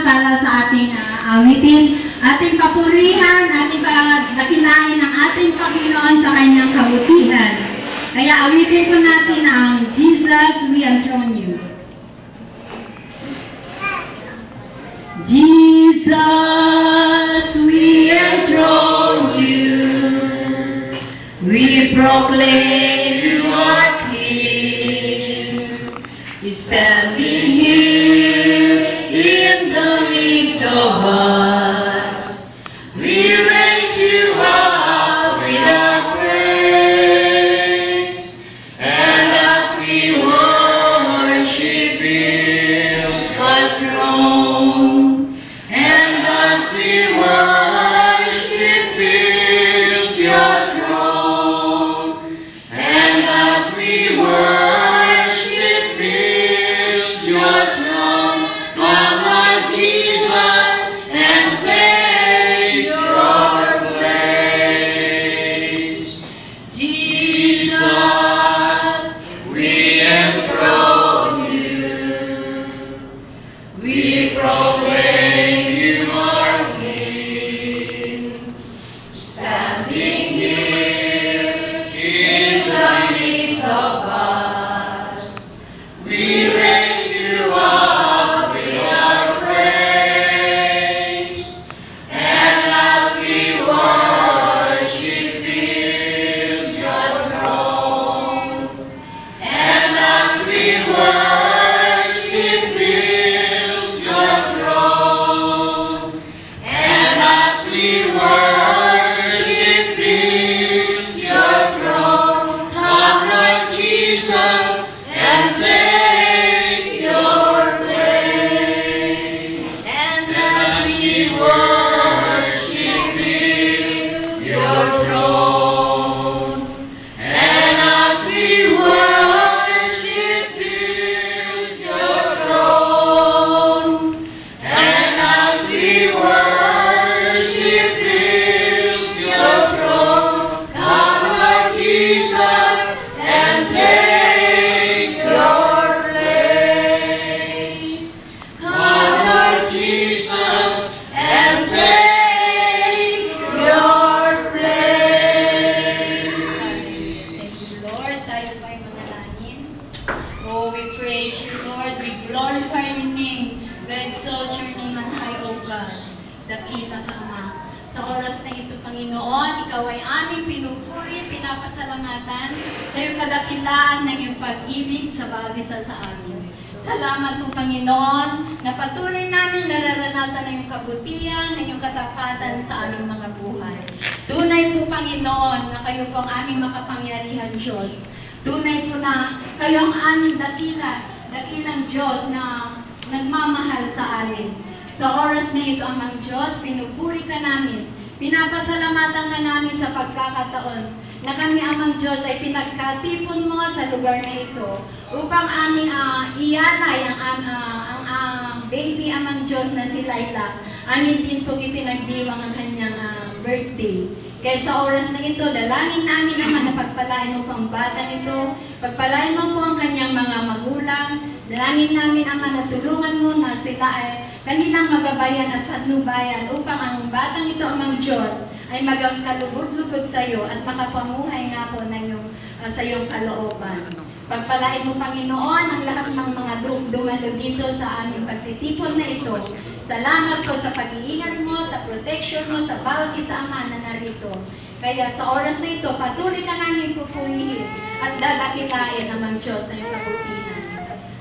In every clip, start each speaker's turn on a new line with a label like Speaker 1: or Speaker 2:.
Speaker 1: para sa ating awitin, ating papurihan, ating dakilain ang ating Panginoon sa kanyang kabutihan. Kaya awitin po natin ang Jesus, we enthrone you. Jesus, we enthrone you. We proclaim you are King. You're standing here in the midst of us. We raise you up with our praise. And as we worship, build a throne. And as we worship, build your throne. And as we worship, build your throne. Come, Lord Jesus, and take your place. Jesus, we enthrone you. We proclaim you are King. Standing here in the midst of us, we raise you up with our praise. And as we worship, build your throne. And as we worship, build your throne. And as we worship, build your throne. Come, Lord Jesus, and take your place. And as we worship, build your throne. And as we worship, build your throne. And as we worship, build your throne. Come, Lord Jesus, and take your place. Come, Lord Jesus, and take your place. Thank you, Lord. Tayo ba'y manalangin? Oh, we praise you, Lord. We glorify your name. We exalt your name on high, O God. Dakila ka, Ama. Sa oras na ito, Panginoon, ikaw ay aming pinupuri, pinapasalamatan sa iyong kadakilaan ng iyong pag-ibig sa bawat isa sa amin. Salamat po, Panginoon, na patuloy namin nararanasan ang iyong kabutihan, ang iyong katapatan sa aming mga buhay. Tunay po, Panginoon, na kayo po ang aming makapangyarihan Diyos. Tunay po na kayo ang aming dakilang Diyos na nagmamahal sa amin. Sa oras na ito, Amang Diyos, pinupuri ka namin. Pinapasalamatan ka namin sa pagkakataon na kami, Amang Diyos, ay pinagkatipon mo sa lugar na ito upang aming ialay ang baby, Amang Diyos, na si Laila. Amin din pong ipinagdiwang ang kanyang birthday. Kaya sa oras na ito, dalangin namin naman na pagpalain mo po ang bata nito, pagpalain mo po ang kanyang mga magulang, dalangin namin Ama na tulungan mo na sila ay kanilang magabayan at patnubayan upang ang batang ito, Amang Diyos, ay magang kalugod-lugod sa iyo at makapamuhay nga po na sa iyong kalooban. Pagpalain mo, Panginoon, ang lahat ng mga dumalo dito sa aming pagtitipon na ito. Salamat po sa pag-iingat mo, sa protection mo, sa bawat isa, Ama, na narito. Kaya sa oras na ito, patuloy ka namin pupurihin at dadakilain, Amang Diyos, na iyong kabutihan.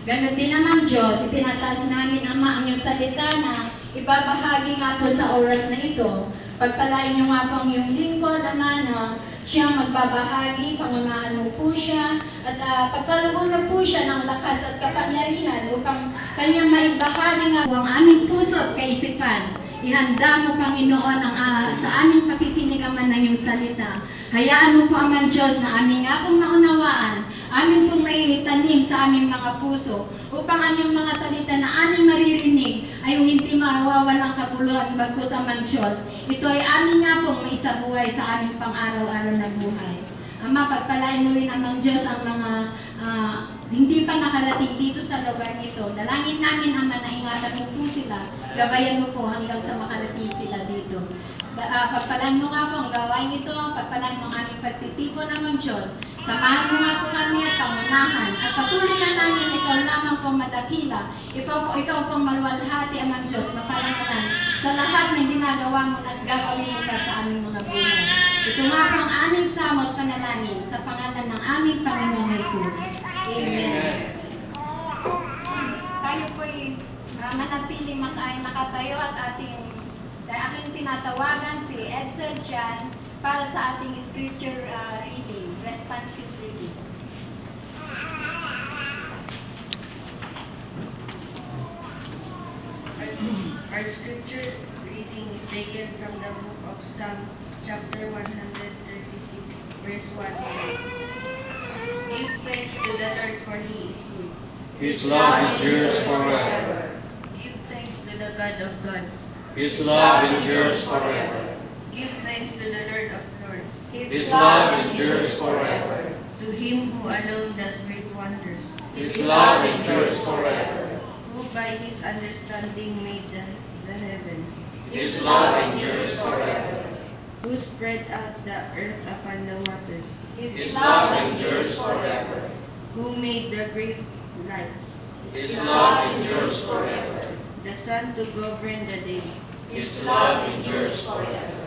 Speaker 1: Ganon din, Amang Diyos, itinataas namin, Ama, ang iyong salita na ibabahagi nga po sa oras na ito. Pagpalain niyo nga po ang iyong lingkod, Ama, na siya magbabahagi, pangunahan mo po siya, at pagkalooban mo po siya ng lakas at kapangyarihan upang kanyang maibahagi nga po ang aming puso at kaisipan. Ihanda mo, Panginoon, sa aming pakikinig, Ama, ng iyong salita. Hayaan mo po, Amang Diyos, na aming nga pong naunawaan, amin pong maitanim sa aming mga puso, upang ang iyong mga salita na aming maririnig ay hindi mawawalang kapuluhan bagkus, Amang Diyos. Ito ay amin nga pong maisabuhay sa aming pang-araw-araw na buhay. Ama, pagpalain mo rin, Amang Diyos, ang mga hindi pa nakarating dito sa lugar nito. Dalangin namin, Ama, na ingatan mo po sila, gabayan mo po hanggang sa makarating sila dito. Pagpalaan mo nga po ang gawain ito, pagpalaan mo ang aming pagtitipon ng Diyos. Samahan mo nga po kami at pangunahan. At patuloy na namin ikaw lamang po madakila. Ikaw po maluwalhati, Amang Diyos, maparangalan sa lahat ng ginagawa mo at gagawin mo pa sa aming mga buhay. Ito nga po ang aming samot panalangin sa pangalan ng aming Panginoong Jesus. Amen. Tayo po'y manatiling nakatayo at aking tinatawagan si Edsel Jan para sa ating scripture reading, responsive reading.
Speaker 2: Our scripture reading is taken from the book of Psalm, chapter 136, verse 1. Give thanks to the Lord, for He is good.
Speaker 3: His love endures forever.
Speaker 2: Give thanks to the God of gods.
Speaker 3: His love endures forever.
Speaker 2: Give thanks to the Lord of lords.
Speaker 3: His love endures forever.
Speaker 2: To Him who alone does great wonders.
Speaker 3: His love endures forever.
Speaker 2: Who by His understanding made the heavens.
Speaker 3: His love endures forever.
Speaker 2: Who spread out the earth upon the waters.
Speaker 3: His love endures forever.
Speaker 2: Who made the great lights.
Speaker 3: His love endures forever.
Speaker 2: The sun to govern the day.
Speaker 3: His love endures forever.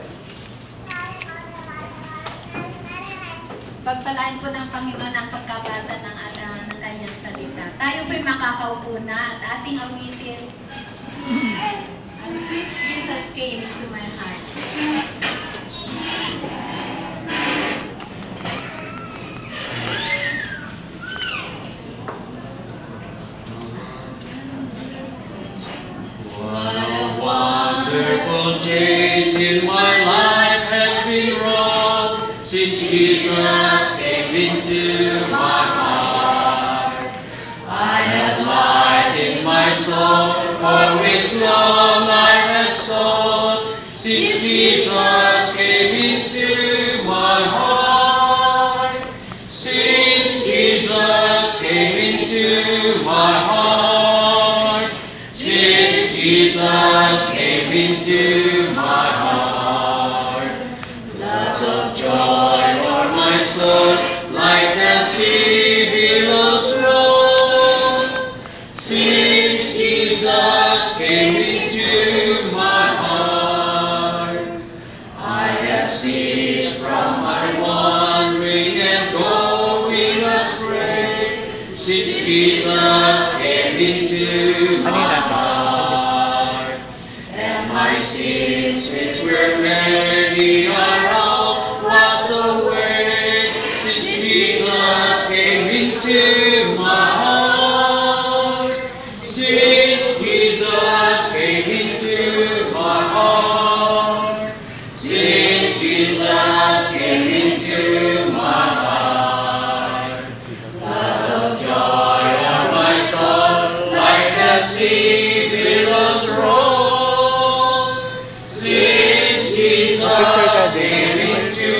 Speaker 1: Pagpalain po ng Panginoon ang pagkabasa ng kanyang salita. Tayo po'y makakaupo na at ating awitin. And since Jesus came into my heart.
Speaker 3: What a wonderful change in my life has been wrought since Jesus came into my heart. I have light in my soul, for which long I have sought, since Jesus came into my heart. Since Jesus came into my heart. Since Jesus came into my heart. Floods of joy o'er my soul, like the sea billows roll. Since Jesus came into my heart, I have ceased from my wandering and going astray. Since Jesus came into my heart, and my sins, which were many, are all washed away. Since Jesus came into my heart, since Jesus came into my heart, since Jesus came into my heart, floods of joy on my soul, like the sea billows roll. Since Jesus came into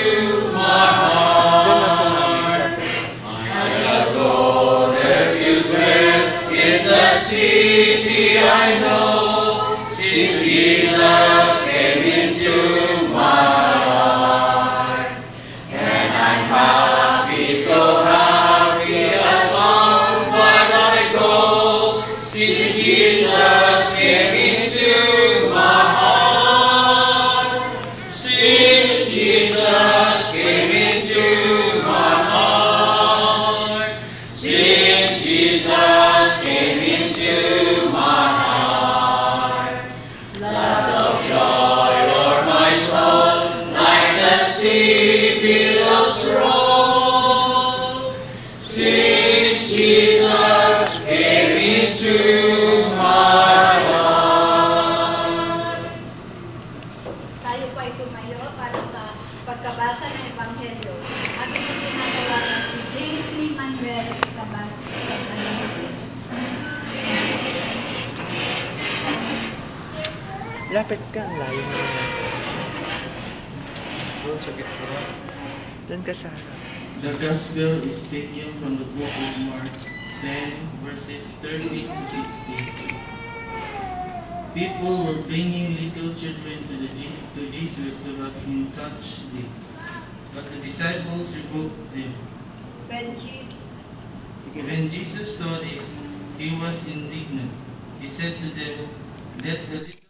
Speaker 3: my heart, I shall go there to dwell in the city I know. Since Jesus came into my heart, and I'm happy, so happy as onward I go. Since Jesus came into my heart, since Jesus came into my heart, since Jesus came into my heart, floods of joy o'er my soul, like the sea billows roll. Since Jesus came into my heart.
Speaker 1: Tayo po ay tumayo para sa pagkabasa ng Ebanghelyo. Ating po tinatawagan si J.C. Manuel Sabat.
Speaker 4: Lapit ka, ang layo mo naman.
Speaker 3: Doon sa gitna.
Speaker 4: Doon ka sa harap.
Speaker 5: The Gospel is taken from the book of Mark,
Speaker 4: 10, verses 13 to 16. People were bringing little children to Jesus to have him touch them. But the disciples rebuked them. When Jesus saw this, he was indignant. He said to them, "Let the little